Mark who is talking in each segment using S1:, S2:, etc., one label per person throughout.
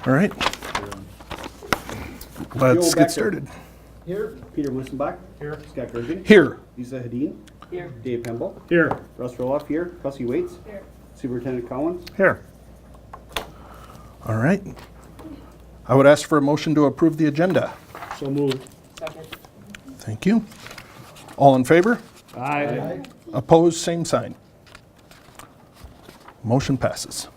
S1: All right, let's
S2: Joe
S1: get
S2: Becker.
S1: started.
S2: Here. Peter Mussenbach. Here. Scott Gergen.
S1: Here.
S2: Lisa Hedin.
S3: Here.
S2: Dave Pemble.
S4: Here.
S2: Russ Roloff here. Kelsey Waits.
S3: Here.
S2: Superintendent Collins.
S4: Here.
S1: All right. I would ask for a motion to approve the agenda.
S4: So moved.
S3: Second.
S1: Thank you. All in favor?
S4: Aye.
S1: Opposed, same sign. Motion passes.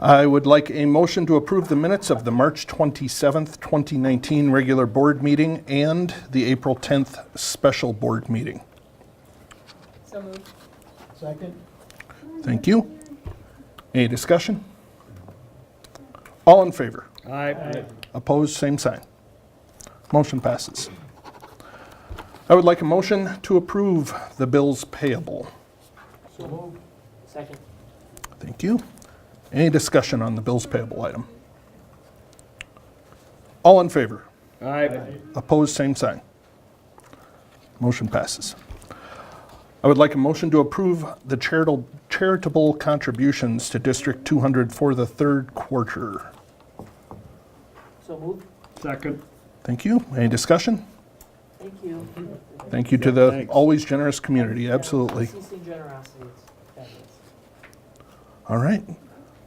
S1: I would like a motion to approve the minutes of the March 27th, 2019 regular board meeting and the April 10th special board meeting.
S3: So moved.
S4: Second.
S1: Thank you. Any discussion? All in favor?
S4: Aye.
S1: Opposed, same sign. Motion passes. I would like a motion to approve the bills payable.
S3: So moved. Second.
S1: Thank you. Any discussion on the bills payable item? All in favor?
S4: Aye.
S1: Opposed, same sign. Motion passes. I would like a motion to approve the charitable contributions to District 200 for the third quarter.
S3: So moved.
S4: Second.
S1: Thank you. Any discussion?
S3: Thank you.
S1: Thank you to the
S4: Thanks.
S1: always generous community, absolutely.
S3: Unceasing generosity. It's fabulous.
S1: All right.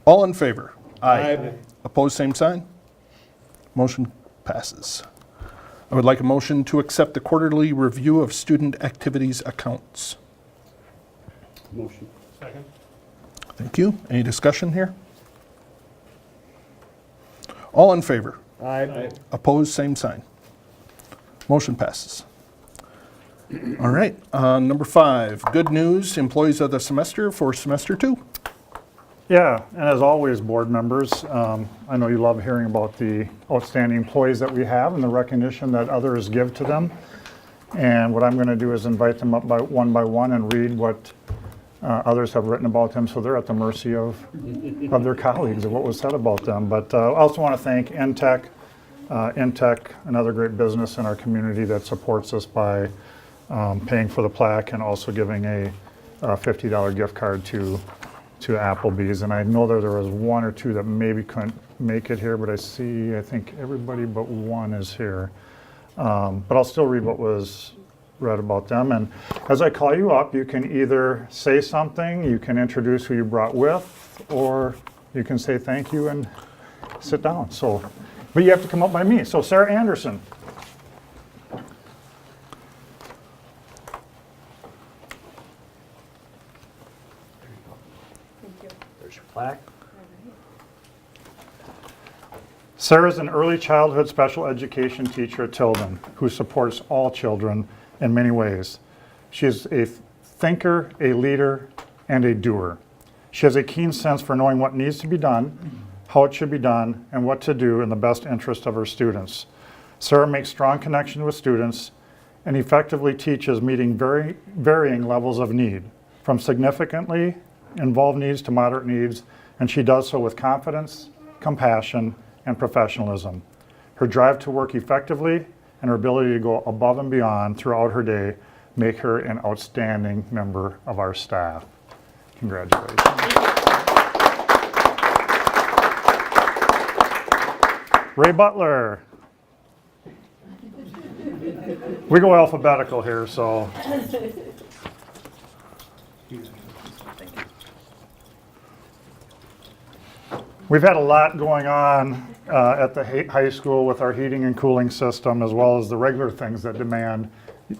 S1: All in favor?
S4: Aye.
S1: Opposed, same sign. Motion passes. I would like a motion to accept the quarterly review of student activities accounts.
S2: Motion.
S4: Second.
S1: Thank you. Any discussion here? All in favor?
S4: Aye.
S1: Opposed, same sign. Motion passes. All right, number 5, good news, employees of the semester for semester 2.
S5: Yeah, and as always, board members, I know you love hearing about the outstanding employees that we have and the recognition that others give to them. And what I'm going to do is invite them up by one and read what others have written about them, so they're at the mercy of their colleagues and what was said about them. But I also want to thank NTech, another great business in our community that supports us by paying for the plaque and also giving a $50 gift card to Applebee's. And I know there was one or two that maybe couldn't make it here, but I think everybody but one is here. But I'll still read what was read about them. And as I call you up, you can either say something, you can introduce who you brought with, or you can say thank you and sit down. So, but you have to come up by me. So Sarah Anderson.
S3: There's your plaque.
S5: Sarah's an early childhood special education teacher at Tilden who supports all children in many ways. She is a thinker, a leader, and a doer. She has a keen sense for knowing what needs to be done, how it should be done, and what to do in the best interest of her students. Sarah makes strong connections with students and effectively teaches meeting varying levels of need, from significantly involved needs to moderate needs, and she does so with confidence, compassion, and professionalism. Her drive to work effectively and her ability to go above and beyond throughout her day make her an outstanding member of our staff. Congratulations. Ray Butler. We go alphabetical here, so. We've had a lot going on at the high school with our heating and cooling system, as well as the regular things that demand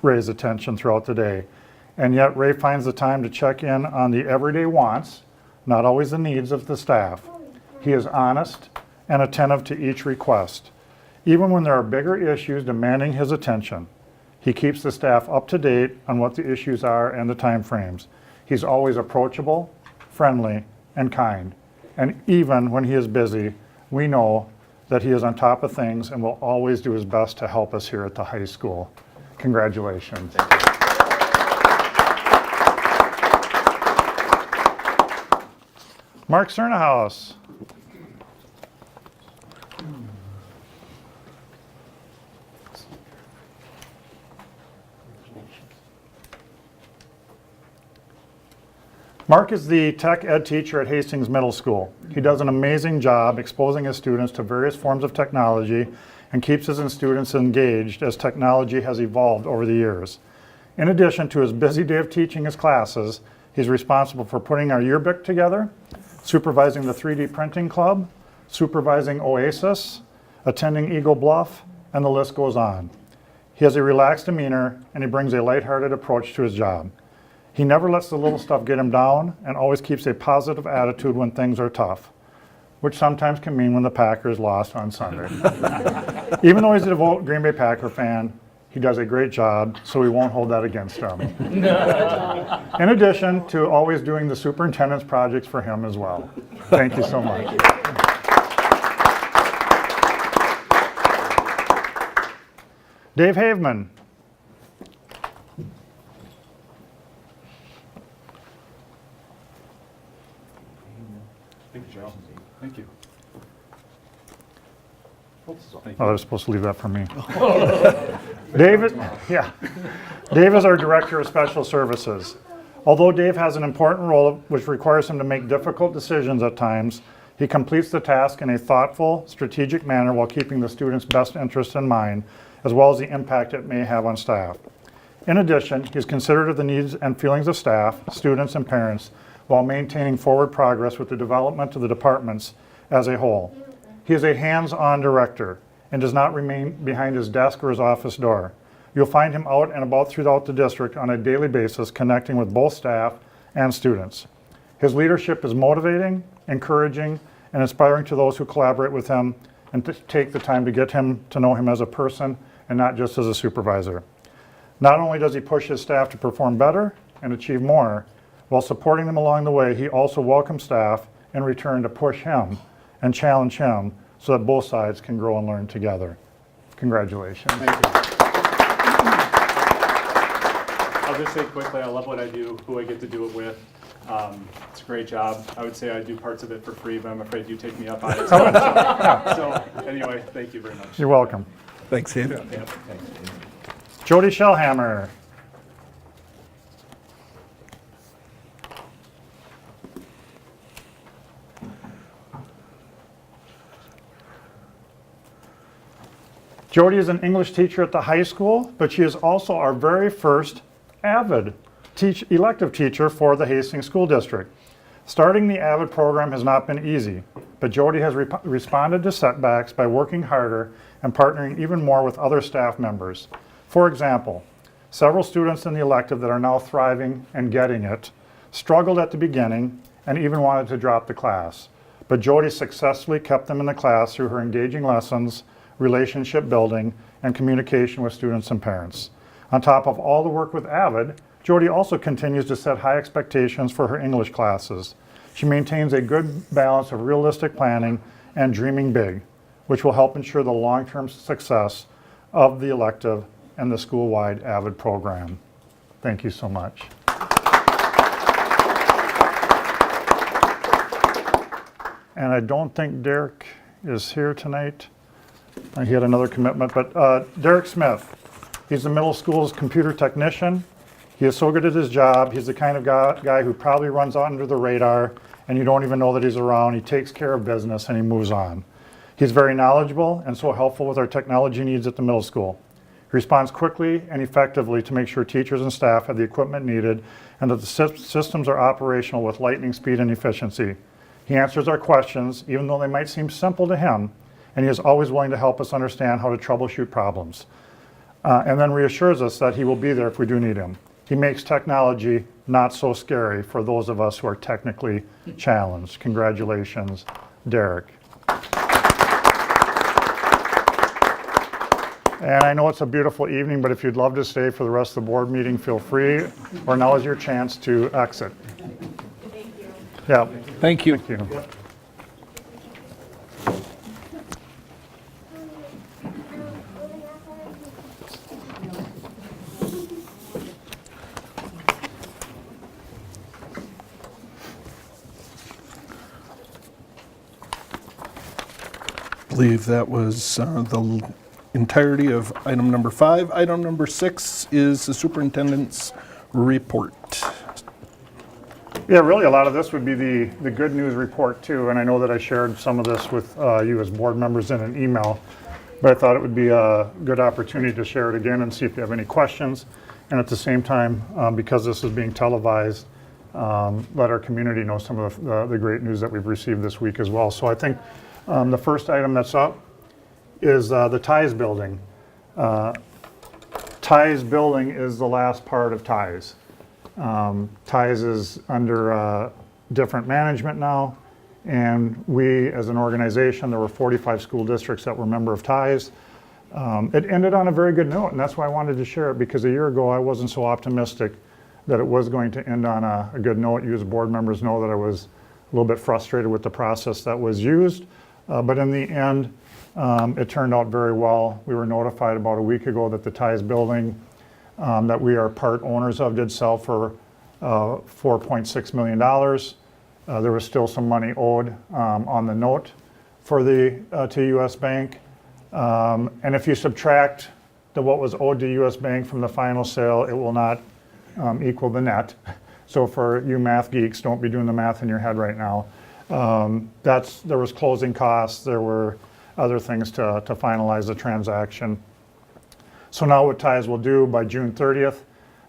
S5: Ray's attention throughout the day. And yet Ray finds the time to check in on the everyday wants, not always the needs of the staff. He is honest and attentive to each request. Even when there are bigger issues demanding his attention, he keeps the staff up to date on what the issues are and the time frames. He's always approachable, friendly, and kind. And even when he is busy, we know that he is on top of things and will always do his best to help us here at the high school. Congratulations. Mark Cernahouse. Mark is the tech ed teacher at Hastings Middle School. He does an amazing job exposing his students to various forms of technology and keeps his students engaged as technology has evolved over the years. In addition to his busy day of teaching his classes, he's responsible for putting our yearbook together, supervising the 3D printing club, supervising Oasis, attending Eagle Bluff, and the list goes on. He has a relaxed demeanor and he brings a lighthearted approach to his job. He never lets the little stuff get him down and always keeps a positive attitude when things are tough, which sometimes can mean when the Packers lost on Sunday. Even though he's a devout Green Bay Packer fan, he does a great job, so we won't hold that against him. In addition to always doing the superintendent's projects for him as well. Thank you so much. Dave Haveman.
S4: Thank you, Joe. Thank you.
S5: Oh, I was supposed to leave that for me. David, yeah. Dave is our Director of Special Services. Although Dave has an important role which requires him to make difficult decisions at times, he completes the task in a thoughtful, strategic manner while keeping the students' best interests in mind, as well as the impact it may have on staff. In addition, he is considerate of the needs and feelings of staff, students, and parents while maintaining forward progress with the development of the departments as a whole. He is a hands-on director and does not remain behind his desk or his office door. You'll find him out and about throughout the district on a daily basis, connecting with both staff and students. His leadership is motivating, encouraging, and inspiring to those who collaborate with him and to take the time to get him to know him as a person and not just as a supervisor. Not only does he push his staff to perform better and achieve more, while supporting them along the way, he also welcomes staff in return to push him and challenge him so that both sides can grow and learn together. Congratulations.
S4: Thank you. I'll just say quickly, I love what I do, who I get to do it with. It's a great job. I would say I do parts of it for free, but I'm afraid you take me up on it. So anyway, thank you very much.
S5: You're welcome.
S1: Thanks, Dave.
S4: Yeah.
S5: Jody Shellhammer. Jody is an English teacher at the high school, but she is also our very first AVID elective teacher for the Hastings School District. Starting the AVID program has not been easy, but Jody has responded to setbacks by working harder and partnering even more with other staff members. For example, several students in the elective that are now thriving and getting it struggled at the beginning and even wanted to drop the class. But Jody successfully kept them in the class through her engaging lessons, relationship building, and communication with students and parents. On top of all the work with AVID, Jody also continues to set high expectations for her English classes. She maintains a good balance of realistic planning and dreaming big, which will help ensure the long-term success of the elective and the school-wide AVID program. Thank you so much. And I don't think Derek is here tonight. He had another commitment, but Derek Smith, he's the middle school's computer technician. He is so good at his job. He's the kind of guy who probably runs under the radar and you don't even know that he's around. He takes care of business and he moves on. He's very knowledgeable and so helpful with our technology needs at the middle school. He responds quickly and effectively to make sure teachers and staff have the equipment needed and that the systems are operational with lightning speed and efficiency. He answers our questions, even though they might seem simple to him, and he is always willing to help us understand how to troubleshoot problems. And then reassures us that he will be there if we do need him. He makes technology not so scary for those of us who are technically challenged. Congratulations, Derek. And I know it's a beautiful evening, but if you'd love to stay for the rest of the board meeting, feel free, or now is your chance to exit.
S6: Thank you.
S5: Yeah,
S1: Thank you.
S5: thank you.
S1: I believe that was the entirety of item number 5. Item number 6 is the superintendent's report.
S5: Yeah, really, a lot of this would be the good news report too, and I know that I shared some of this with you as board members in an email, but I thought it would be a good opportunity to share it again and see if you have any questions. And at the same time, because this is being televised, let our community know some of the great news that we've received this week as well. So I think the first item that's up is the TIES building. TIES building is the last part of TIES. TIES is under different management now, and we as an organization, there were 45 school districts that were member of TIES. It ended on a very good note, and that's why I wanted to share it, because a year ago I wasn't so optimistic that it was going to end on a good note. You as board members know that I was a little bit frustrated with the process that was used, but in the end it turned out very well. We were notified about a week ago that the TIES building that we are part owners of did sell for $4.6 million. There was still some money owed on the note for to U.S. Bank. And if you subtract what was owed to U.S. Bank from the final sale, it will not equal the net. So for you math geeks, don't be doing the math in your head right now. There was closing costs, there were other things to finalize the transaction. So now what TIES will do by June 30th,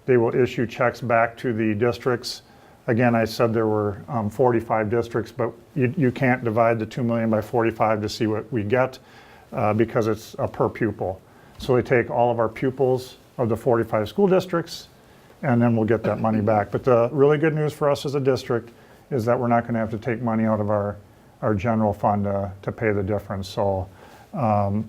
S5: they will issue checks back to the districts. Again, I said there were 45 districts, but you can't divide the 2 million by 45 to see what we get because it's a per pupil. So they take all of our pupils of the 45 school districts, and then we'll get that money back. But the really good news for us as a district is that we're not going to have to take money out of our general fund to pay the difference. So I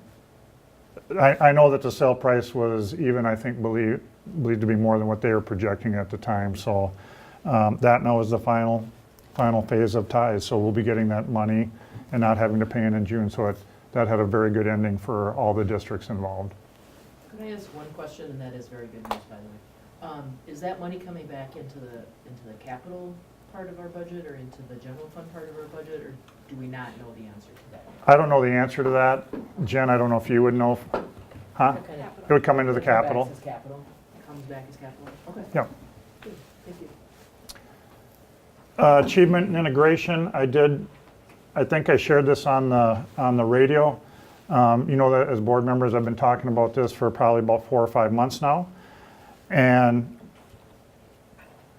S5: know that the sale price was even, I think, believed to be more than what they were projecting at the time. So that now is the final phase of TIES. So we'll be getting that money and not having to pay it in June. So that had a very good ending for all the districts involved.
S3: Could I ask one question, and that is very good news, by the way. Is that money coming back into the capital part of our budget, or into the general fund part of our budget, or do we not know the answer to that?
S5: I don't know the answer to that. Jen, I don't know if you would know. Huh?
S3: Okay.
S5: It would come into the capital.
S3: It comes back as capital? Okay.
S5: Yeah.
S3: Good. Thank you.
S5: Achievement and integration, I think I shared this on the radio. You know that as board members, I've been talking about this for probably about 4 or 5 months now. And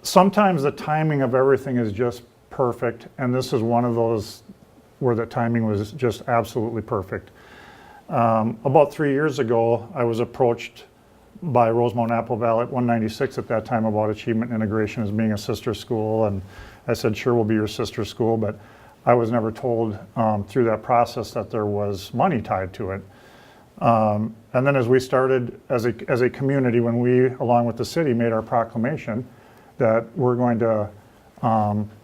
S5: sometimes the timing of everything is just perfect, and this is one of those where the timing was just absolutely perfect. About 3 years ago, I was approached by Rosemount Apple Valley at 196 at that time about achievement integration as being a sister school, and I said, sure, we'll be your sister school, but I was never told through that process that there was money tied to it. And then as we started as a community, when we, along with the city, made our proclamation that we're going to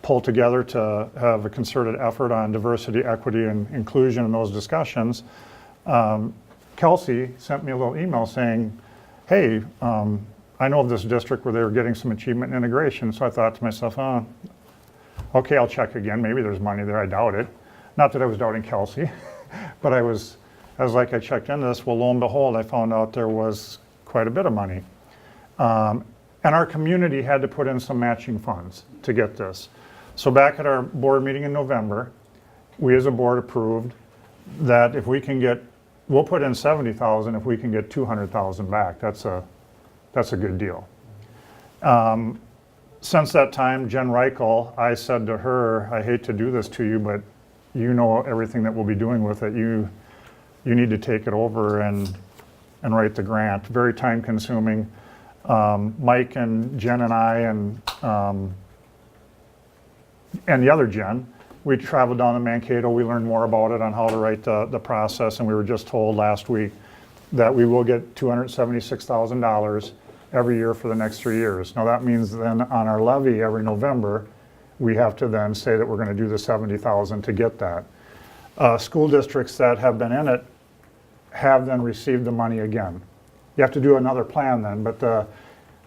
S5: pull together to have a concerted effort on diversity, equity, and inclusion in those discussions, Kelsey sent me a little email saying, hey, I know of this district where they were getting some achievement and integration. So I thought to myself, okay, I'll check again. Maybe there's money there. I doubt it. Not that I was doubting Kelsey, but I was like, I checked into this. Well, lo and behold, I found out there was quite a bit of money. And our community had to put in some matching funds to get this. So back at our board meeting in November, we as a board approved that if we can get, we'll put in 70,000 if we can get 200,000 back. That's a good deal. Since that time, Jen Reichel, I said to her, I hate to do this to you, but you know everything that we'll be doing with it. You need to take it over and write the grant. Very time consuming. Mike and Jen and I and the other Jen, we traveled down to Mankato. We learned more about it on how to write the process, and we were just told last week that we will get $276,000 every year for the next 3 years. Now that means then on our levy every November, we have to then say that we're going to do the 70,000 to get that. School districts that have been in it have then received the money again. You have to do another plan then, but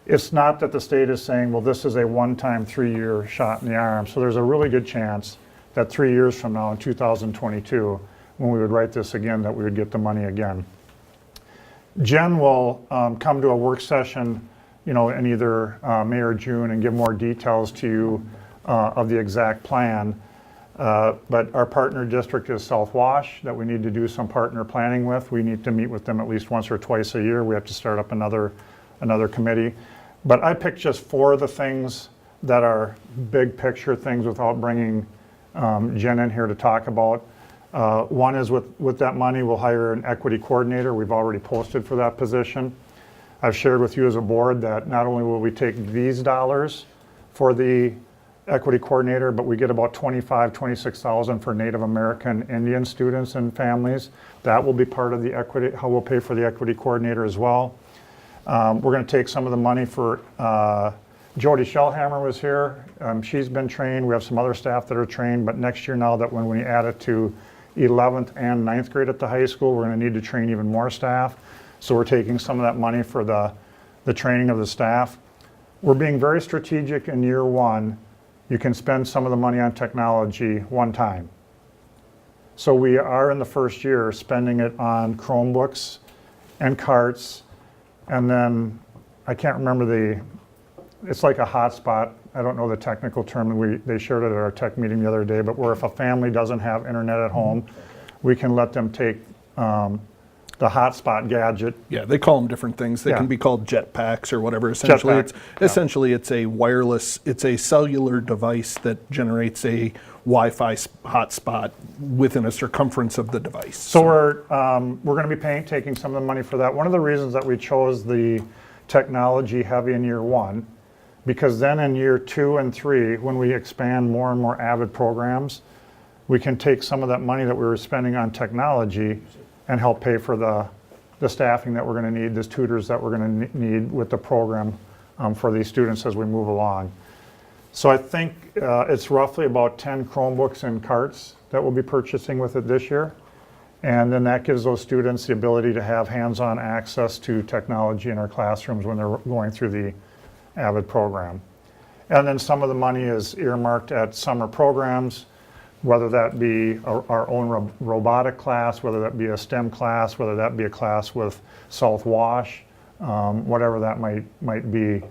S5: it's not that the state is saying, well, this is a one-time 3-year shot in the arm. So there's a really good chance that 3 years from now in 2022, when we would write this again, that we would get the money again. Jen will come to a work session, in either May or June and give more details to you of the exact plan. But our partner district is South Wash that we need to do some partner planning with. We need to meet with them at least once or twice a year. We have to start up another committee. But I picked just 4 of the things that are big picture things without bringing Jen in here to talk about. One is with that money, we'll hire an equity coordinator. We've already posted for that position. I've shared with you as a board that not only will we take these dollars for the equity coordinator, but we get about $26,000 for Native American Indian students and families. That will be part of the equity, how we'll pay for the equity coordinator as well. We're going to take some of the money for, Jody Shellhammer was here. She's been trained. We have some other staff that are trained, but next year now that when we add it to 11th and 9th grade at the high school, we're going to need to train even more staff. So we're taking some of that money for the training of the staff. We're being very strategic in year 1. You can spend some of the money on technology one time. So we are in the first year spending it on Chromebooks and carts, and then I can't remember it's like a hotspot. I don't know the technical term. They shared it at our tech meeting the other day, but where if a family doesn't have internet at home, we can let them take the hotspot gadget.
S1: Yeah, they call them different things. They
S5: Yeah.
S1: can be called jetpacks or whatever. Essentially, it's a wireless, it's a cellular device that generates a Wi-Fi hotspot within a circumference of the device.
S5: So we're going to be taking some of the money for that. One of the reasons that we chose the technology heavy in year 1, because then in year 2 and 3, when we expand more and more AVID programs, we can take some of that money that we were spending on technology and help pay for the staffing that we're going to need, the tutors that we're going to need with the program for these students as we move along. So I think it's roughly about 10 Chromebooks and carts that we'll be purchasing with it this year. And then that gives those students the ability to have hands-on access to technology in our classrooms when they're going through the AVID program. And then some of the money is earmarked at summer programs, whether that be our own robotic class, whether that be a STEM class, whether that be a class with South Wash, whatever that might be.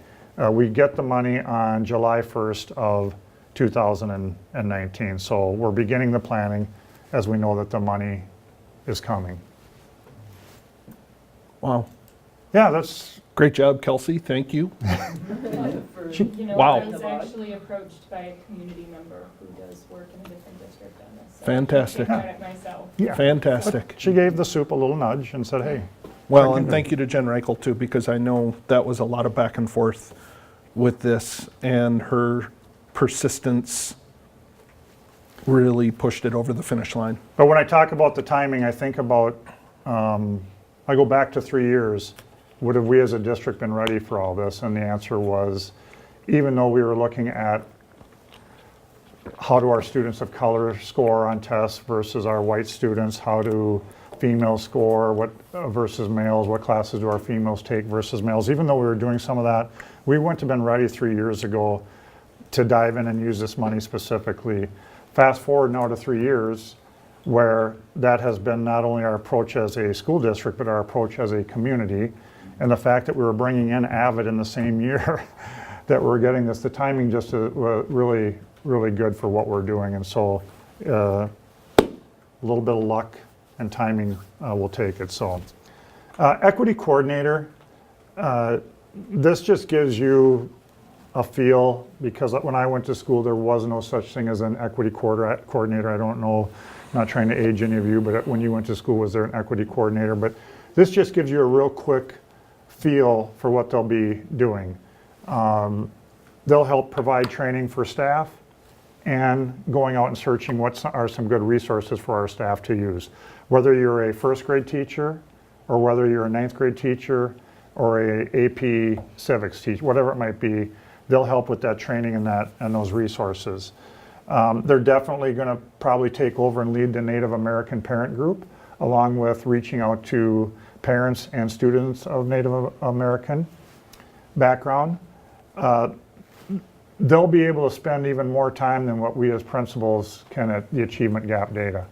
S5: We get the money on July 1st of 2019. So we're beginning the planning as we know that the money is coming.
S1: Wow.
S5: Yeah, that's
S1: Great job, Kelsey. Thank you. Wow.
S6: I was actually approached by a community member who does work in a different district on this. So
S1: Fantastic.
S6: I take credit myself.
S5: yeah.
S1: Fantastic.
S5: She gave the soup a little nudge and said, hey.
S1: Well, and thank you to Jen Reichel too, because I know that was a lot of back and forth with this, and her persistence really pushed it over the finish line.
S5: But when I talk about the timing, I think about, I go back to 3 years. Would have we as a district been ready for all this? And the answer was, even though we were looking at how do our students of color score on tests versus our white students, how do females score versus males, what classes do our females take versus males, even though we were doing some of that, we wouldn't have been ready 3 years ago to dive in and use this money specifically. Fast forward now to 3 years, where that has been not only our approach as a school district, but our approach as a community. And the fact that we were bringing in AVID in the same year that we're getting this, the timing just really, really good for what we're doing. And so a little bit of luck and timing will take it. So equity coordinator, this just gives you a feel, because when I went to school, there was no such thing as an equity coordinator. I don't know, not trying to age any of you, but when you went to school, was there an equity coordinator? But this just gives you a real quick feel for what they'll be doing. They'll help provide training for staff and going out and searching what are some good resources for our staff to use. Whether you're a first grade teacher or whether you're a ninth grade teacher or a AP civics teacher, whatever it might be, they'll help with that training and those resources. They're definitely going to probably take over and lead the Native American parent group, along with reaching out to parents and students of Native American background. They'll be able to spend even more time than what we as principals can at the achievement gap data.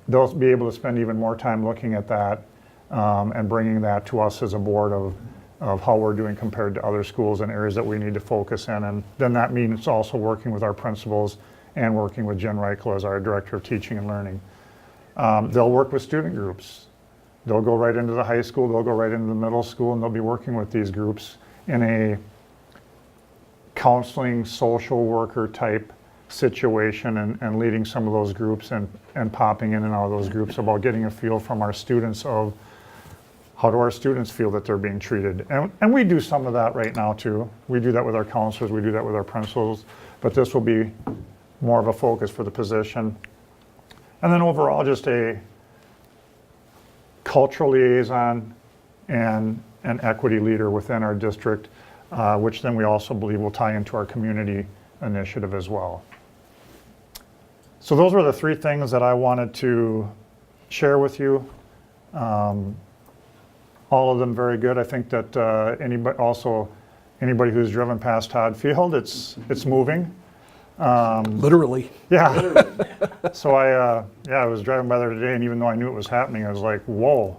S5: They'll be able to spend even more time looking at that and bringing that to us as a board of of how we're doing compared to other schools and areas that we need to focus in. And then that means also working with our principals and working with Jen Reichel as our Director of Teaching and Learning. They'll work with student groups. They'll go right into the high school, they'll go right into the middle school, and they'll be working with these groups in a counseling, social worker type situation and leading some of those groups and popping in and out of those groups about getting a feel from our students of how do our students feel that they're being treated. And we do some of that right now too. We do that with our counselors, we do that with our principals, but this will be more of a focus for the position. And then overall, just a cultural liaison and an equity leader within our district, which then we also believe will tie into our community initiative as well. So those were the three things that I wanted to share with you. All of them very good. I think that anybody who's driven past Todd Field, it's moving.
S1: Literally.
S5: Yeah. So I was driving by there today, and even though I knew it was happening, I was like, whoa.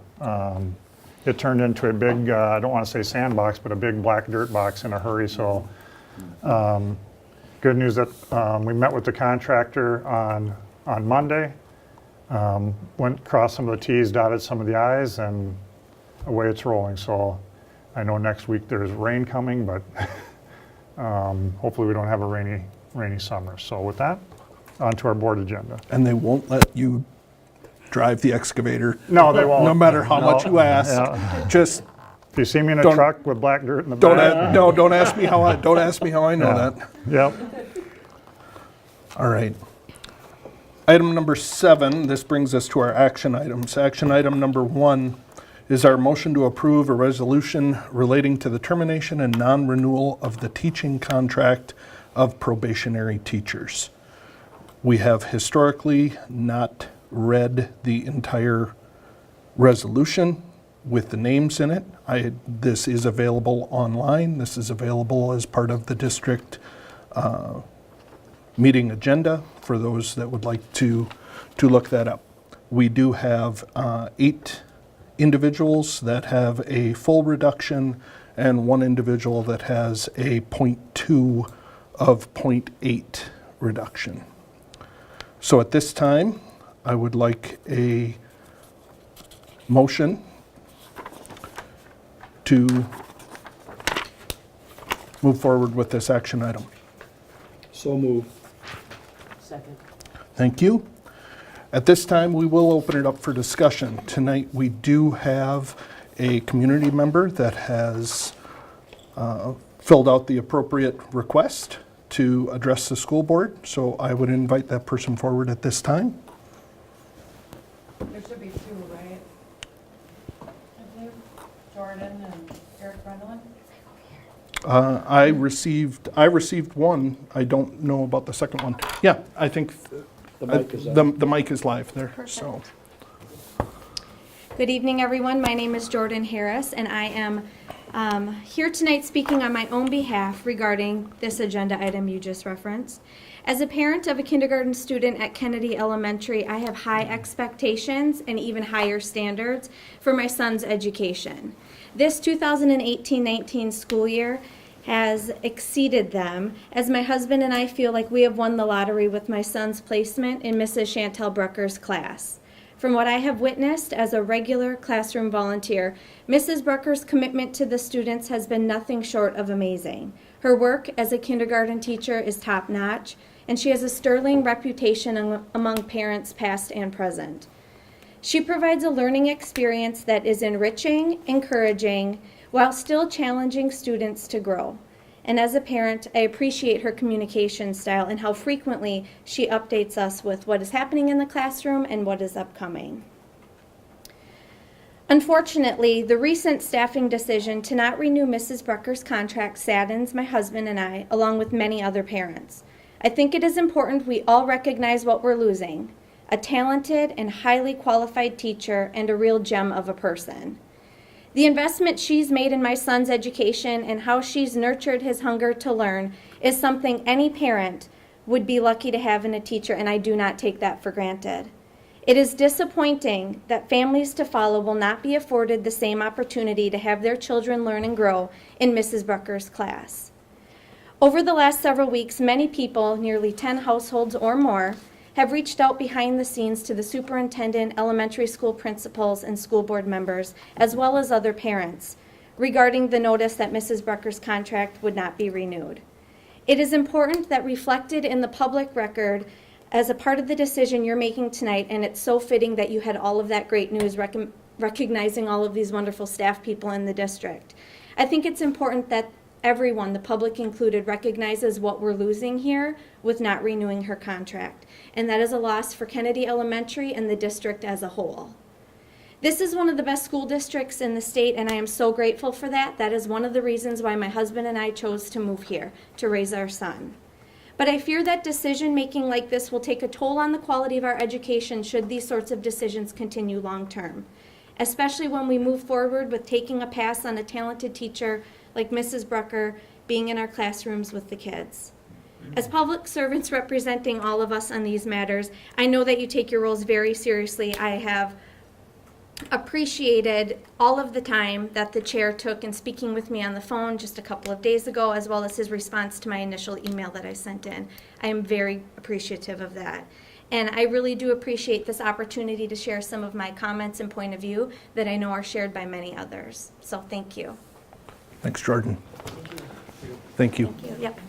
S5: It turned into a big, I don't want to say sandbox, but a big black dirt box in a hurry. So good news that we met with the contractor on Monday, went across some of the T's, dotted some of the I's, and away it's rolling. So I know next week there's rain coming, but hopefully we don't have a rainy summer. So with that, on to our board agenda.
S1: And they won't let you drive the excavator.
S5: No, they won't.
S1: No matter how much you ask.
S5: Yeah.
S1: Just
S5: If you see me in a
S1: Don't-
S5: truck with black dirt in the
S1: don't
S5: back.
S1: don't ask me how I know
S5: Yeah.
S1: that.
S5: Yep.
S1: All right. Item number 7, this brings us to our action items. Action item number 1 is our motion to approve a resolution relating to the termination and non-renewal of the teaching contract of probationary teachers. We have historically not read the entire resolution with the names in it. This is available online. This is available as part of the district meeting agenda for those that would like to look that up. We do have 8 individuals that have a full reduction and 1 individual that has a 0.2 of 0.8 reduction. So at this time, I would like a motion to move forward with this action item.
S2: So move.
S3: Second.
S1: Thank you. At this time, we will open it up for discussion. Tonight, we do have a community member that has filled out the appropriate request to address the school board, so I would invite that person forward at this time.
S7: There should be 2, right? I believe Jordan and Eric Brendelin.
S1: I received one. I don't know about the second one. Yeah, I think
S2: The mic is up.
S1: the mic is live there, so.
S8: Perfect. Good evening, everyone. My name is Jordan Harris, and I am here tonight speaking on my own behalf regarding this agenda item you just referenced. As a parent of a kindergarten student at Kennedy Elementary, I have high expectations and even higher standards for my son's education. This 2018-19 school year has exceeded them, as my husband and I feel like we have won the lottery with my son's placement in Mrs. Chantel Brucker's class. From what I have witnessed as a regular classroom volunteer, Mrs. Brucker's commitment to the students has been nothing short of amazing. Her work as a kindergarten teacher is top-notch, and she has a sterling reputation among parents past and present. She provides a learning experience that is enriching, encouraging, while still challenging students to grow. And as a parent, I appreciate her communication style and how frequently she updates us with what is happening in the classroom and what is upcoming. Unfortunately, the recent staffing decision to not renew Mrs. Brucker's contract saddens my husband and I, along with many other parents. I think it is important we all recognize what we're losing: a talented and highly qualified teacher and a real gem of a person. The investment she's made in my son's education and how she's nurtured his hunger to learn is something any parent would be lucky to have in a teacher, and I do not take that for granted. It is disappointing that families to follow will not be afforded the same opportunity to have their children learn and grow in Mrs. Brucker's class. Over the last several weeks, many people, nearly 10 households or more, have reached out behind the scenes to the superintendent, elementary school principals, and school board members, as well as other parents, regarding the notice that Mrs. Brucker's contract would not be renewed. It is important that reflected in the public record as a part of the decision you're making tonight, and it's so fitting that you had all of that great news recognizing all of these wonderful staff people in the district. I think it's important that everyone, the public included, recognizes what we're losing here with not renewing her contract, and that is a loss for Kennedy Elementary and the district as a whole. This is one of the best school districts in the state, and I am so grateful for that. That is one of the reasons why my husband and I chose to move here, to raise our son. But I fear that decision-making like this will take a toll on the quality of our education should these sorts of decisions continue long-term, especially when we move forward with taking a pass on a talented teacher like Mrs. Brucker being in our classrooms with the kids. As public servants representing all of us on these matters, I know that you take your roles very seriously. I have appreciated all of the time that the chair took in speaking with me on the phone just a couple of days ago, as well as his response to my initial email that I sent in. I am very appreciative of that. And I really do appreciate this opportunity to share some of my comments and point of view that I know are shared by many others. So thank you.
S1: Thanks, Jordan. Thank you.
S8: Thank you. Yep.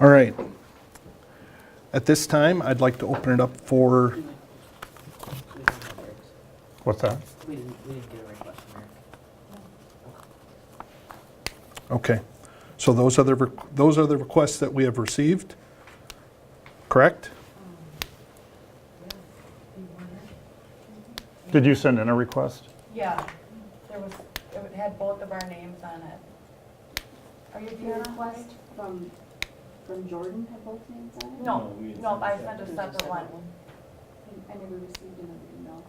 S1: All right. At this time, I'd like to open it up for,
S5: What's that?
S3: We didn't get a request from her.
S1: okay. So those are the requests that we have received, correct?
S5: Did you send in a request?
S7: Yeah, it had both of our names on it. Are you
S9: The
S7: doing a
S9: request from Jordan had both names on it?
S7: No, I sent a separate one.
S9: I never received another email.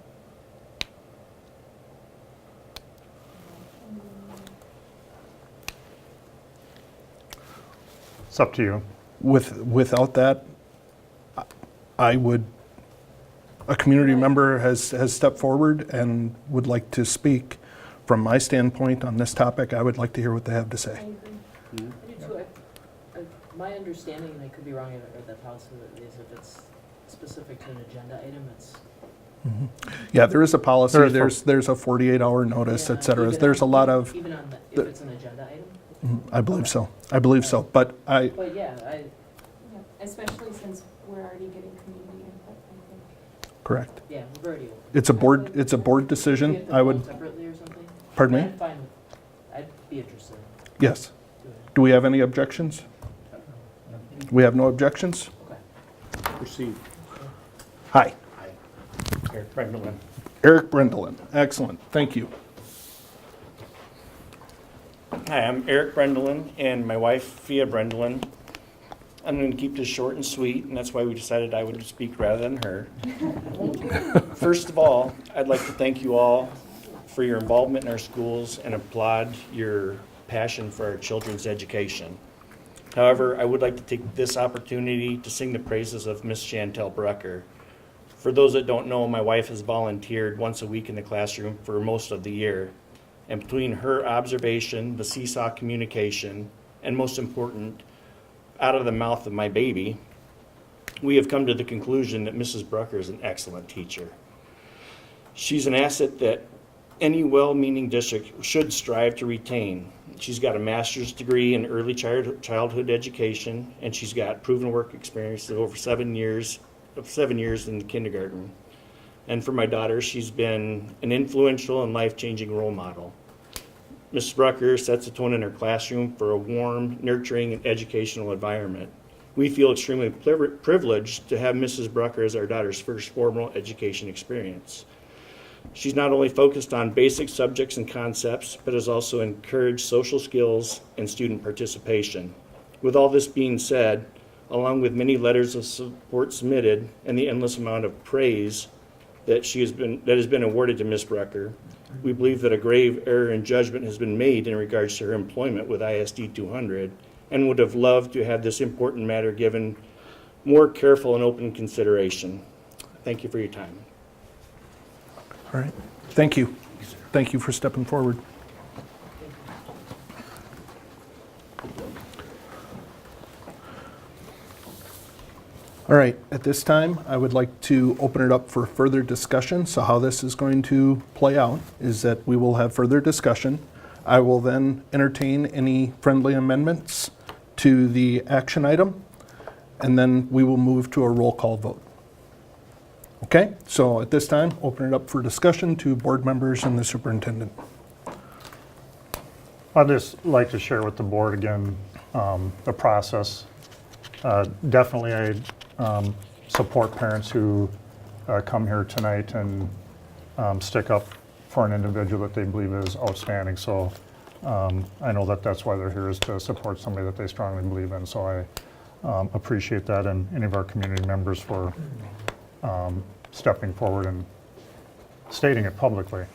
S5: It's up to you.
S1: Without that, I would, a community member has stepped forward and would like to speak. From my standpoint on this topic, I would like to hear what they have to
S3: I
S1: say.
S3: agree. I do too. My understanding, and I could be wrong, or the policy is if it's specific to an agenda item, it's.
S1: Yeah, there is a policy,
S5: There is
S1: there's a 48-hour notice,
S3: Yeah,
S1: et cetera.
S3: even
S1: There's a
S3: on-
S1: lot of,
S3: Even on, if it's an agenda item?
S1: I believe so, but
S3: But yeah,
S6: Yeah, especially since we're already getting community input, I think.
S1: correct.
S3: yeah, we've already.
S1: It's a board
S3: We
S1: decision,
S3: have to
S1: I
S3: vote
S1: would,
S3: separately or something?
S1: pardon me?
S3: I'm fine with, I'd be interested.
S1: Yes.
S3: Do it.
S1: Do we have any objections? We have no objections?
S3: Okay.
S2: Proceed.
S1: Hi,
S10: Eric Brendelin.
S1: Eric Brendelin, excellent, thank you.
S10: Hi, I'm Eric Brendelin and my wife, Fia Brendelin. I'm going to keep this short and sweet, and that's why we decided I would speak rather than her. First of all, I'd like to thank you all for your involvement in our schools and applaud your passion for our children's education. However, I would like to take this opportunity to sing the praises of Miss Chantel Brucker. For those that don't know, my wife has volunteered once a week in the classroom for most of the year. And between her observation, the seesaw communication, and most important, out of the mouth of my baby, we have come to the conclusion that Mrs. Brucker is an excellent teacher. She's an asset that any well-meaning district should strive to retain. She's got a master's degree in early childhood education, and she's got proven work experience of over 7 years in the kindergarten. And for my daughter, she's been an influential and life-changing role model. Mrs. Brucker sets the tone in her classroom for a warm, nurturing, and educational environment. We feel extremely privileged to have Mrs. Brucker as our daughter's first formal education experience. She's not only focused on basic subjects and concepts, but has also encouraged social skills and student participation. With all this being said, along with many letters of support submitted and the endless amount of praise that has been awarded to Ms. Brucker, We believe that a grave error in judgment has been made in regards to her employment with ISD 200 and would have loved to have this important matter given more careful and open consideration. Thank you for your time.
S1: All right, thank you. Thank you for stepping forward. All right, at this time, I would like to open it up for further discussion. So how this is going to play out is that we will have further discussion. I will then entertain any friendly amendments to the action item, and then we will move to a roll call vote. Okay, so at this time, open it up for discussion to board members and the superintendent.
S5: I'd just like to share with the board again the process. Definitely I support parents who come here tonight and stick up for an individual that they believe is outstanding. So I know that that's why they're here, is to support somebody that they strongly believe in. So I appreciate that, and any of our community members for stepping forward and stating it publicly.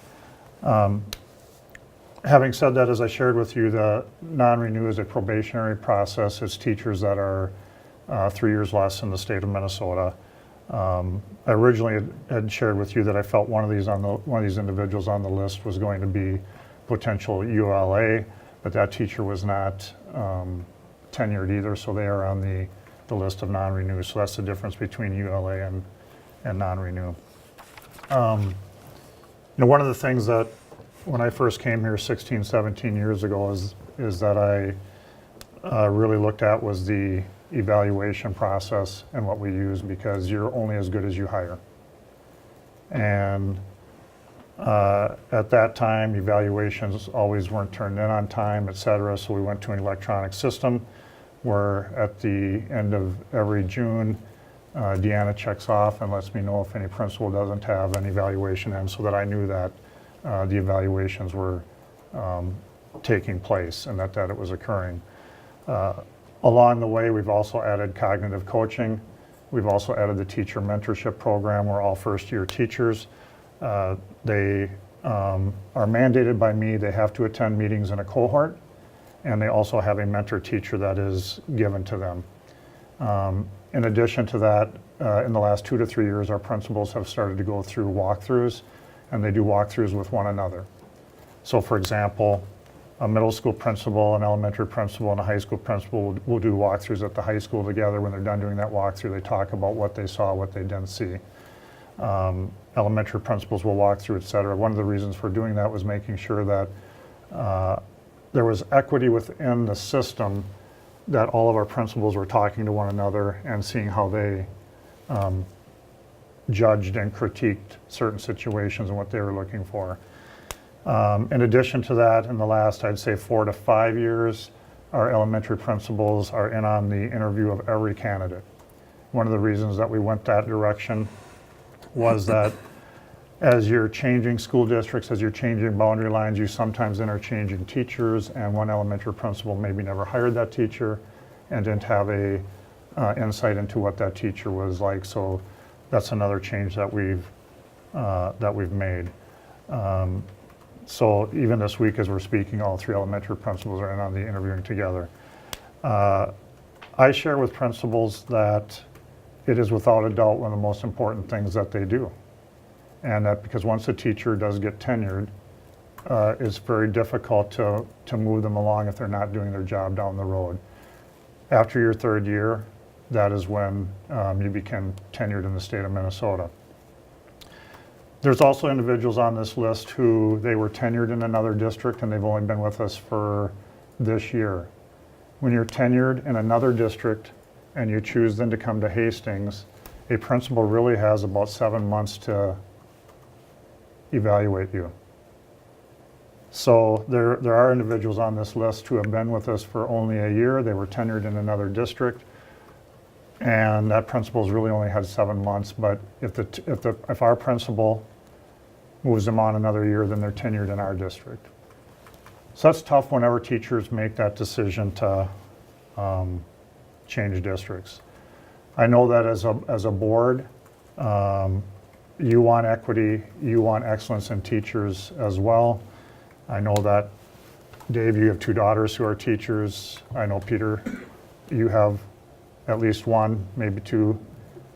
S5: Having said that, as I shared with you, the non-renew is a probationary process. It's teachers that are 3 years less in the state of Minnesota. I originally had shared with you that I felt one of these individuals on the list was going to be potential ULA, but that teacher was not tenured either, so they are on the list of non-renew. So that's the difference between ULA and non-renew. One of the things that when I first came here 16, 17 years ago is that I really looked at was the evaluation process and what we use, because you're only as good as you hire. And at that time, evaluations always weren't turned in on time, et cetera, so we went to an electronic system where at the end of every June, Deanna checks off and lets me know if any principal doesn't have an evaluation in, so that I knew that the evaluations were taking place and that it was occurring. Along the way, we've also added cognitive coaching. We've also added the teacher mentorship program. We're all first-year teachers. They are mandated by me. They have to attend meetings in a cohort, and they also have a mentor teacher that is given to them. In addition to that, in the last 2 to 3 years, our principals have started to go through walkthroughs, and they do walkthroughs with one another. So for example, a middle school principal, an elementary principal, and a high school principal will do walkthroughs at the high school together. When they're done doing that walkthrough, they talk about what they saw, what they didn't see. Elementary principals will walk through, et cetera. One of the reasons for doing that was making sure that there was equity within the system, that all of our principals were talking to one another and seeing how they judged and critiqued certain situations and what they were looking for. In addition to that, in the last, I'd say 4 to 5 years, our elementary principals are in on the interview of every candidate. One of the reasons that we went that direction was that as you're changing school districts, as you're changing boundary lines, you sometimes interchanging teachers, and one elementary principal maybe never hired that teacher and didn't have a insight into what that teacher was like. So that's another change that we've made. So even this week as we're speaking, all 3 elementary principals are in on the interviewing together. I share with principals that it is without a doubt one of the most important things that they do. And that because once a teacher does get tenured, it's very difficult to move them along if they're not doing their job down the road. After your 3rd year, that is when you become tenured in the state of Minnesota. There's also individuals on this list who they were tenured in another district and they've only been with us for this year. When you're tenured in another district and you choose then to come to Hastings, a principal really has about 7 months to evaluate you. So there are individuals on this list who have been with us for only a year. They were tenured in another district, and that principal's really only had 7 months. But if our principal moves them on another year, then they're tenured in our district. So that's tough whenever teachers make that decision to change districts. I know that as a board, you want equity, you want excellence in teachers as well. I know that, Dave, you have 2 daughters who are teachers. I know, Peter, you have at least 1, maybe 2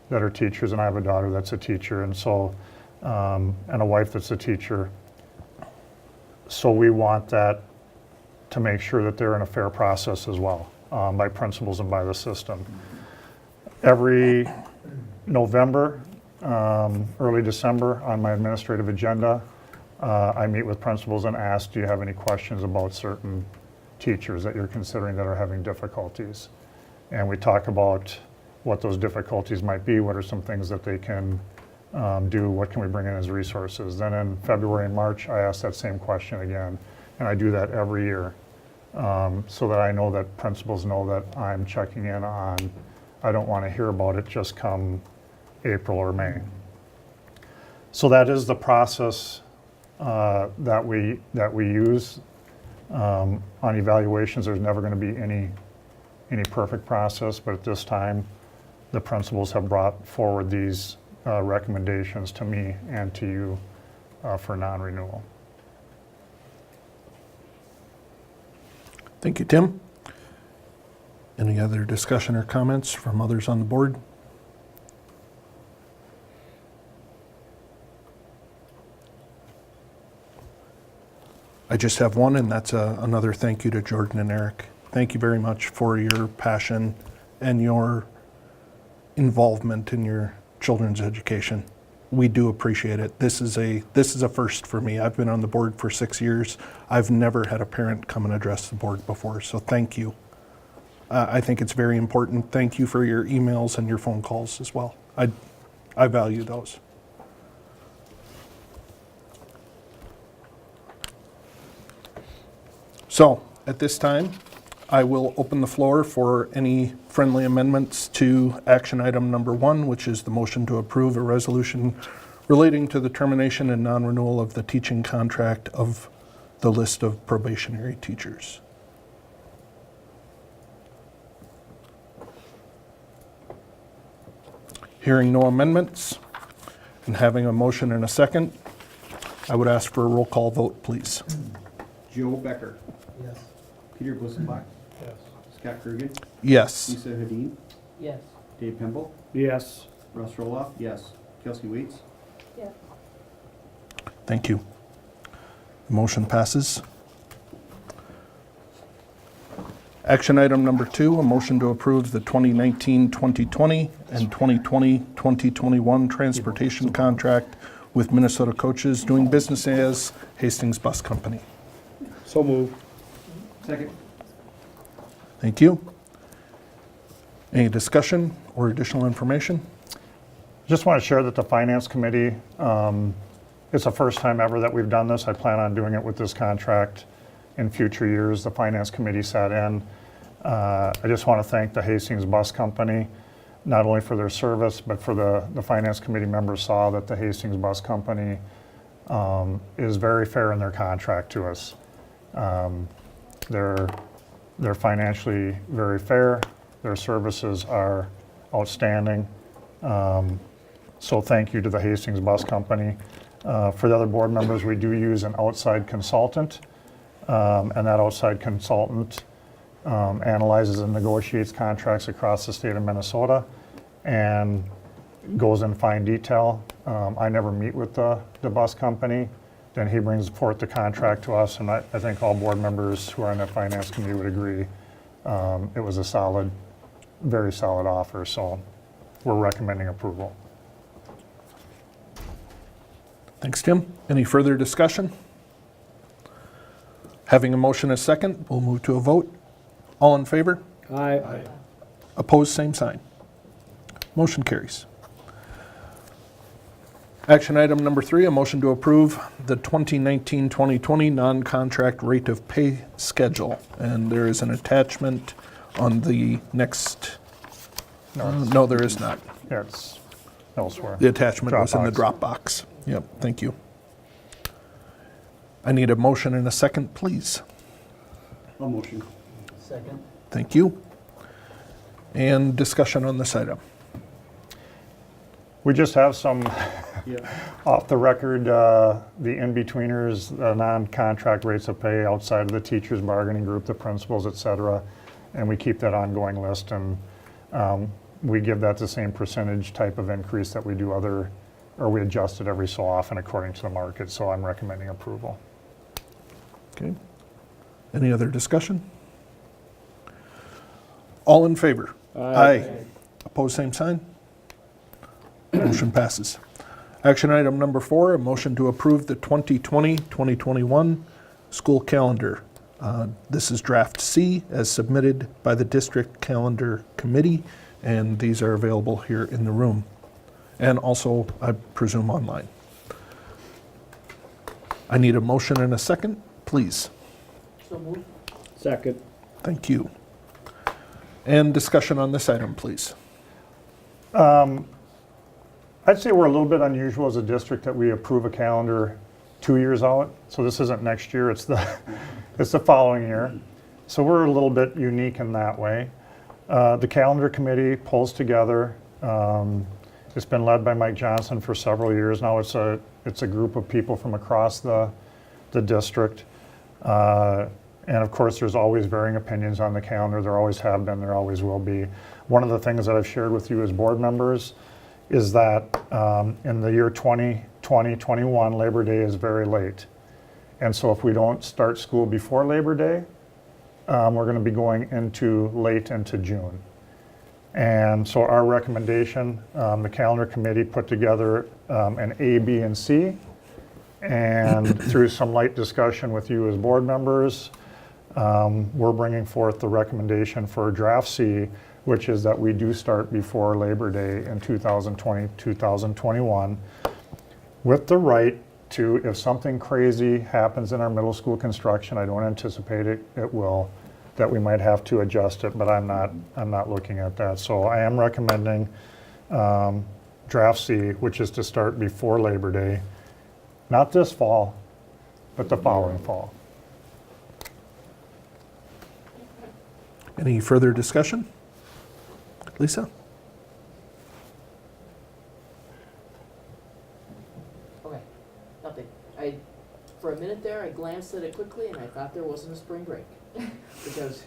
S5: that are teachers, and I have a daughter that's a teacher, and so, and a wife that's a teacher. So we want that to make sure that they're in a fair process as well, by principals and by the system. Every November, early December, on my administrative agenda, I meet with principals and ask, do you have any questions about certain teachers that you're considering that are having difficulties? And we talk about what those difficulties might be, what are some things that they can do, what can we bring in as resources. Then in February and March, I ask that same question again, and I do that every year, so that I know that principals know that I'm checking in on, I don't want to hear about it just come April or May. So that is the process that we use. On evaluations, there's never going to be any perfect process, but at this time, the principals have brought forward these recommendations to me and to you for non-renewal.
S1: Thank you, Tim. Any other discussion or comments from others on the board? I just have one, and that's another thank you to Jordan and Eric. Thank you very much for your passion and your involvement in your children's education. We do appreciate it. This is a first for me. I've been on the board for 6 years. I've never had a parent come and address the board before, so thank you. I think it's very important. Thank you for your emails and your phone calls as well. I value those. So, at this time, I will open the floor for any friendly amendments to action item number 1, which is the motion to approve a resolution relating to the termination and non-renewal of the teaching contract of the list of probationary teachers. Hearing no amendments and having a motion and a second, I would ask for a roll call vote, please.
S11: Joe Becker.
S2: Yes.
S11: Peter Bussenbach.
S2: Yes.
S11: Scott Kurgan.
S1: Yes.
S11: Lisa Hadeen.
S3: Yes.
S11: Dave Pemble.
S2: Yes.
S11: Russ Roloff. Yes. Kelsey Waits.
S6: Yes.
S1: Thank you. The motion passes. Action item number 2, a motion to approve the 2019-2020 and 2020-2021 transportation contract with Minnesota Coaches doing business as Hastings Bus Company.
S2: So moved.
S11: Second.
S1: Thank you. Any discussion or additional information?
S5: Just want to share that the Finance Committee, it's the first time ever that we've done this. I plan on doing it with this contract in future years. The Finance Committee sat in. I just want to thank the Hastings Bus Company, not only for their service, but for the Finance Committee members saw that the Hastings Bus Company is very fair in their contract to us. They're financially very fair. Their services are outstanding. So thank you to the Hastings Bus Company. For the other board members, we do use an outside consultant, and that outside consultant analyzes and negotiates contracts across the state of Minnesota and goes in fine detail. I never meet with the bus company. Then he brings forth the contract to us, and I think all board members who are on the Finance Committee would agree. It was a solid, very solid offer, so we're recommending approval.
S1: Thanks, Tim. Any further discussion? Having a motion and a second, we'll move to a vote. All in favor?
S2: Aye.
S1: Opposed, same sign. Motion carries. Action item number 3, a motion to approve the 2019-2020 non-contract rate of pay schedule. And there is an attachment on the next, no, there is not.
S5: Yeah, it's elsewhere.
S1: The attachment was in the Dropbox. Yep, thank you. I need a motion and a second, please.
S11: I'll motion.
S2: Second.
S1: Thank you. And discussion on this item.
S5: We just have some
S11: Yeah.
S5: off the record, the in-betweeners, non-contract rates of pay outside of the teachers bargaining group, the principals, et cetera. And we keep that ongoing list, and we give that the same percentage type of increase that we do or we adjust it every so often according to the market. So I'm recommending approval.
S1: Okay. Any other discussion? All in favor? Aye. Opposed, same sign? Motion passes. Action item number 4, a motion to approve the 2020-2021 school calendar. This is draft C as submitted by the district calendar committee, and these are available here in the room. And also, I presume, online. I need a motion and a second, please.
S3: So moved.
S2: Second.
S1: Thank you. And discussion on this item, please.
S5: I'd say we're a little bit unusual as a district that we approve a calendar 2 years out. So this isn't next year, it's the following year. So we're a little bit unique in that way. The calendar committee pulls together. It's been led by Mike Johnson for several years now. It's a group of people from across the district. And of course, there's always varying opinions on the calendar. There always have been, there always will be. One of the things that I've shared with you as board members is that in the year 2020-21, Labor Day is very late. And so if we don't start school before Labor Day, we're going to be going late into June. And so our recommendation, the calendar committee put together an A, B, and C. And through some light discussion with you as board members, we're bringing forth the recommendation for draft C, which is that we do start before Labor Day in 2020, 2021, with the right to, if something crazy happens in our middle school construction, I don't anticipate it will, that we might have to adjust it, but I'm not looking at that. So I am recommending draft C, which is to start before Labor Day, not this fall, but the following fall.
S1: Any further discussion? Lisa?
S3: Okay, nothing. For a minute there, I glanced at it quickly and I thought there wasn't a spring break. Because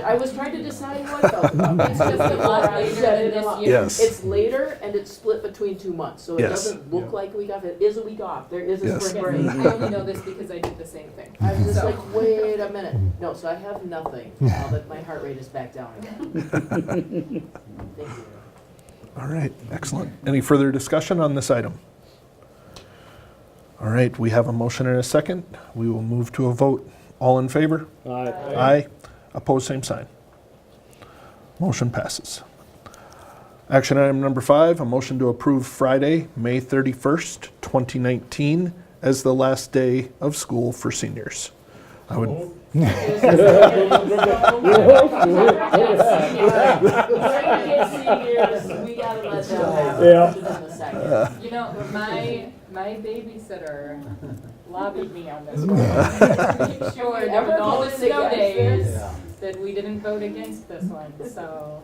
S3: I was trying to decide how I felt about it.
S7: It's just a lot later than this year.
S1: Yes.
S3: It's later and it's split between 2 months, so it
S1: Yes.
S3: doesn't look like a week off. It is a week off. There is a
S1: Yes.
S3: spring break.
S7: I only know this because I did the same thing.
S3: I was just
S7: So-
S3: like, wait a minute. No, so I have nothing now that my heart rate is back down again. Thank you.
S1: All right, excellent. Any further discussion on this item? All right, we have a motion and a second. We will move to a vote. All in favor?
S2: Aye.
S1: Aye. Opposed, same sign. Motion passes. Action item number 5, a motion to approve Friday, May 31st, 2019 as the last day of school for seniors. I would,
S3: We gotta let them have
S2: Yeah.
S3: it in a second.
S6: You know, my babysitter lobbied me on this one. Make sure that with all the
S3: voted
S6: snow
S3: against
S6: days,
S3: this?
S6: that we didn't vote against this one, so.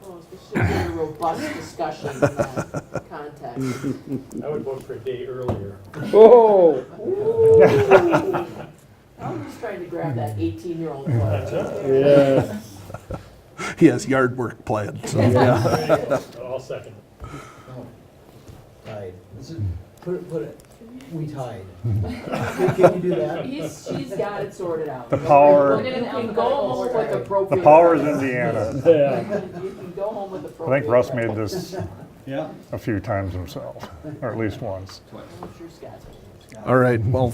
S3: Oh, we should have a robust discussion in that context.
S2: I would vote for a day earlier.
S3: Oh! I'm just trying to grab that 18-year-old boy.
S2: Yeah.
S1: he has yard work planned, so yeah.
S2: I'll second.
S12: Tied. Put it, we tied. Can you do that?
S3: She's got it sorted out.
S5: The power-
S3: You can go home with
S5: The
S3: appropriate.
S5: power is Indiana.
S2: Yeah.
S3: You can go home with
S5: I
S3: appropriate.
S5: think Russ made this
S11: Yeah.
S5: a few times himself, or at least once.
S3: I'm sure Scott's.
S1: All right, well,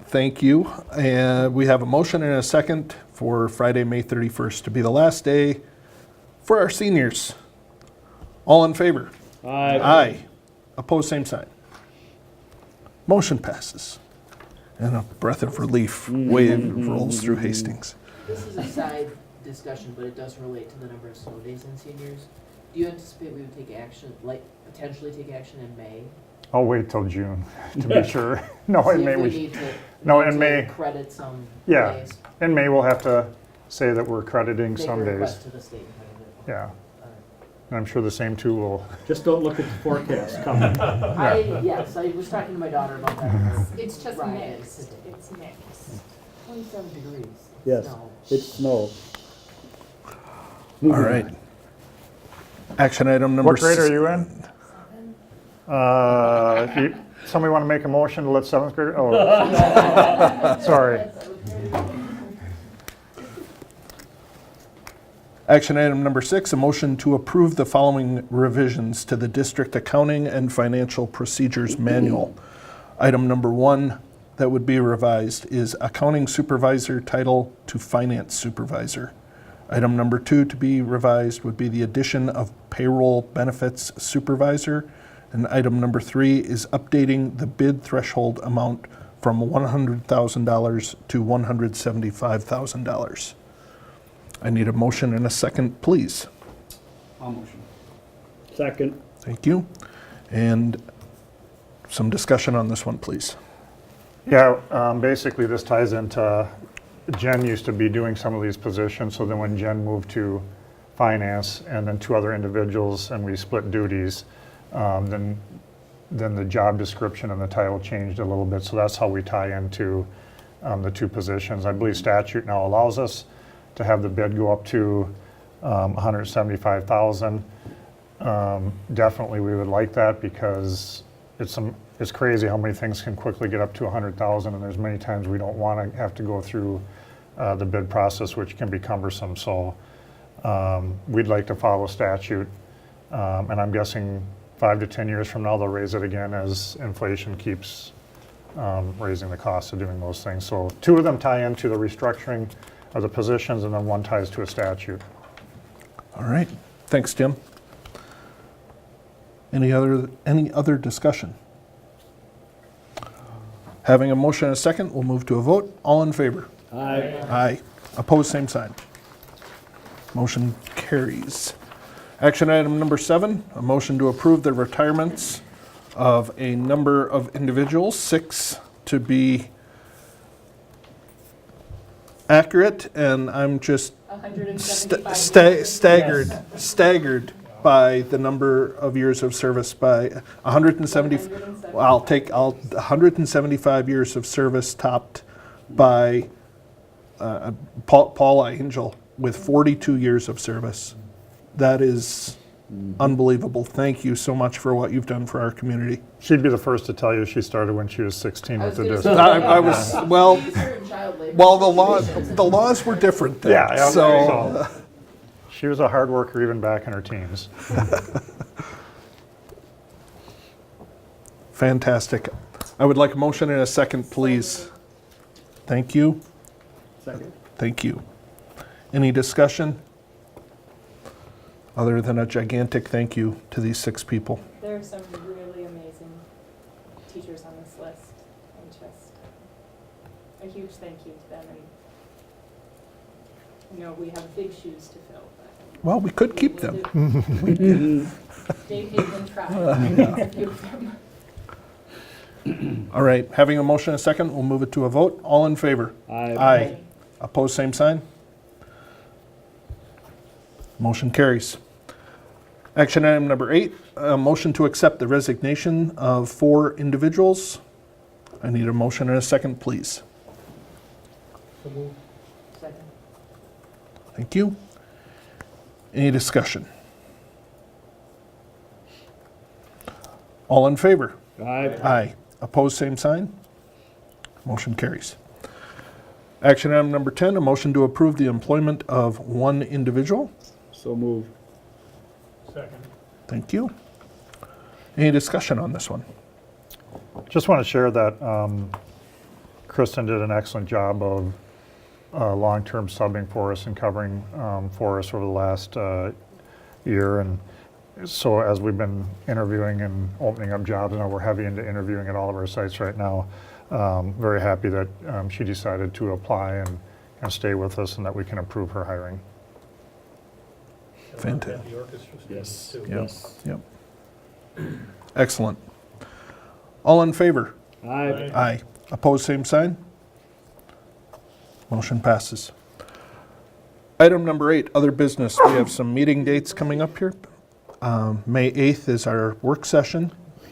S1: thank you. And we have a motion and a second for Friday, May 31st to be the last day for our seniors. All in favor?
S2: Aye.
S1: Aye. Opposed, same sign. Motion passes. And a breath of relief wave rolls through Hastings.
S3: This is a side discussion, but it does relate to the number of snow days in seniors. Do you anticipate we would take action, like potentially take action in May?
S5: I'll wait till June to be sure. No, in
S3: See
S5: May
S3: if we
S5: we,
S3: need to,
S5: no,
S3: need
S5: in
S3: to
S5: May-
S3: credit some
S5: Yeah.
S3: days.
S5: in May we'll have to say that we're crediting
S3: Make a
S5: some days.
S3: request to the state and kind of.
S5: Yeah.
S3: All right.
S5: and I'm sure the same two will.
S2: Just don't look at the forecast coming.
S3: Yes, I was talking to my daughter about that.
S6: It's just
S3: Right.
S6: mixed, it's mixed.
S3: 27 degrees.
S2: Yes,
S3: Snow.
S2: it's snow.
S1: All right. Action item number
S5: What grade are
S1: six.
S5: you in? Somebody want to make a motion to let seventh grade? Oh, sorry.
S1: Action item number 6, a motion to approve the following revisions to the District Accounting and Financial Procedures Manual. Item number 1 that would be revised is Accounting Supervisor title to Finance Supervisor. Item number 2 to be revised would be the addition of Payroll Benefits Supervisor. And item number 3 is updating the bid threshold amount from $100,000 to $175,000. I need a motion and a second, please.
S11: I'll motion.
S2: Second.
S1: Thank you. And some discussion on this one, please.
S5: Yeah, basically this ties into, Jen used to be doing some of these positions, so then when Jen moved to finance and then 2 other individuals and we split duties, then the job description and the title changed a little bit, so that's how we tie into the 2 positions. I believe statute now allows us to have the bid go up to $175,000. Definitely we would like that because it's crazy how many things can quickly get up to $100,000, and there's many times we don't want to have to go through the bid process, which can be cumbersome. So we'd like to follow statute, and I'm guessing 5 to 10 years from now they'll raise it again as inflation keeps raising the cost of doing those things. So 2 of them tie into the restructuring of the positions, and then 1 ties to a statute.
S1: All right. Thanks, Tim. Any other discussion? Having a motion and a second, we'll move to a vote. All in favor?
S2: Aye.
S1: Aye. Opposed, same sign. Motion carries. Action item number 7, a motion to approve the retirements of a number of individuals, 6 to be accurate, and I'm just
S6: 175.
S1: staggered by the number of years of service by 170. I'll take 175 years of service topped by Paula Angel with 42 years of service. That is unbelievable. Thank you so much for what you've done for our community.
S5: She'd be the first to tell you she started when she was 16 with the district.
S1: I was, well, the laws were different then.
S5: Yeah,
S1: So,
S5: she was a hard worker even back in her teens.
S1: fantastic. I would like a motion and a second, please. Thank you.
S2: Second.
S1: Thank you. Any discussion? Other than a gigantic thank you to these 6 people.
S6: There are some really amazing teachers on this list, and just a huge thank you to them. And we have big shoes to fill. But
S1: Well, we could keep them.
S6: Dave Hagan tried. A few of them.
S1: All right, having a motion and a second, we'll move it to a vote. All in favor?
S2: Aye.
S1: Opposed, same sign. Motion carries. Action item number 8, a motion to accept the resignation of 4 individuals. I need a motion and a second, please.
S3: Second.
S1: Thank you. Any discussion? All in favor?
S2: Aye.
S1: Aye. Opposed, same sign. Motion carries. Action item number 10, a motion to approve the employment of 1 individual.
S2: So move. Second.
S1: Thank you. Any discussion on this one?
S5: Just want to share that Kristen did an excellent job of long-term subbing for us and covering for us over the last year. And so as we've been interviewing and opening up jobs, now we're heavy into interviewing at all of our sites right now. Very happy that she decided to apply and stay with us, and that we can approve her hiring.
S1: Fantastic.
S2: Yes.
S1: Yep. Yep. Excellent. All in favor?
S2: Aye.
S1: Aye. Opposed, same sign. Motion passes. Item number 8, other business. We have some meeting dates coming up here. May 8th is our work session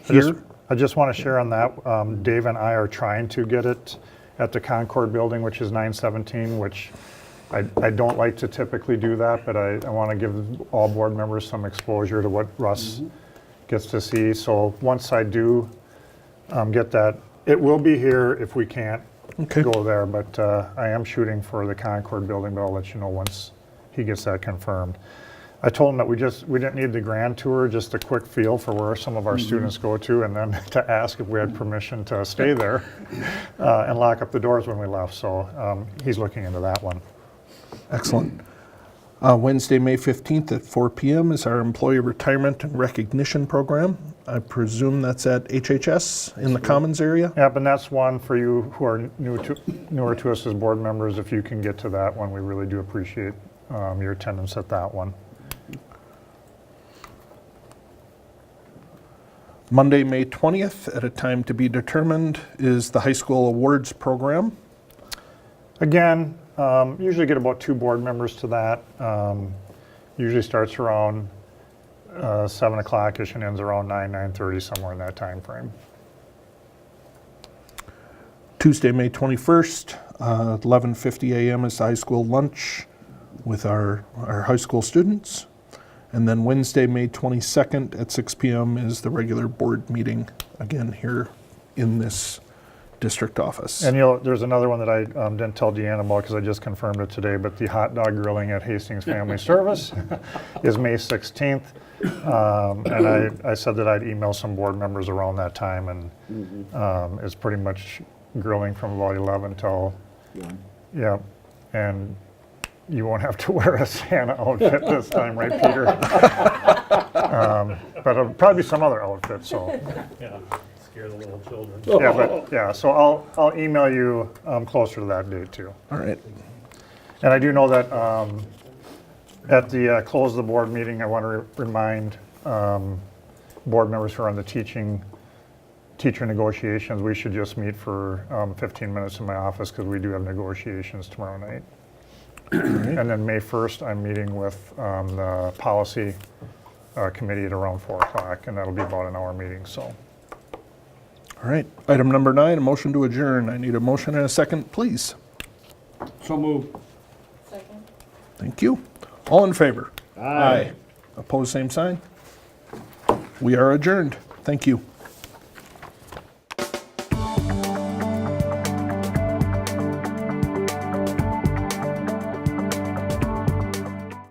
S5: I just-
S1: here.
S5: I just want to share on that, Dave and I are trying to get it at the Concord building, which is 917, which I don't like to typically do that, but I want to give all board members some exposure to what Russ gets to see. So once I do get that, it will be here if we can't
S1: Okay.
S5: go there, but I am shooting for the Concord building, but I'll let you know once he gets that confirmed. I told him that we didn't need the grand tour, just a quick feel for where some of our students go to, and then to ask if we had permission to stay there and lock up the doors when we left. So he's looking into that one.
S1: Excellent. Wednesday, May 15th at 4 p.m. is our Employee Retirement and Recognition Program. I presume that's at HHS in the Commons area?
S5: Yeah, but that's one for you who are newer to us as board members. If you can get to that one, we really do appreciate your attendance at that one.
S1: Monday, May 20th, at a time to be determined, is the High School Awards Program.
S5: Again, usually get about 2 board members to that. Usually starts around 7 o'clock-ish and ends around 9:30, somewhere in that time frame.
S1: Tuesday, May 21st, 11:50 a.m. is the high school lunch with our high school students. And then Wednesday, May 22nd at 6 p.m. is the regular board meeting, again here in this district office.
S5: And there's another one that I didn't tell Deanna about because I just confirmed it today, but the hot dog grilling at Hastings Family Service is May 16th. And I said that I'd email some board members around that time, and it's pretty much grilling from about 11 till, yeah, and you won't have to wear a Santa outfit this time, right, Peter? But it'll probably be some other outfit, so.
S2: Yeah, scare the little children.
S5: Yeah, but, yeah, so I'll email you closer to that date too.
S1: All right.
S5: And I do know that at the close of the board meeting, I want to remind board members who are on the teacher negotiations, we should just meet for 15 minutes in my office because we do have negotiations tomorrow night. And then May 1st, I'm meeting with the policy committee at around 4 o'clock, and that'll be about an hour meeting, so.
S1: All right. Item number 9, a motion to adjourn. I need a motion and a second, please.
S11: So move.
S6: Second.
S1: Thank you. All in favor? Aye. Opposed, same sign. We are adjourned. Thank you.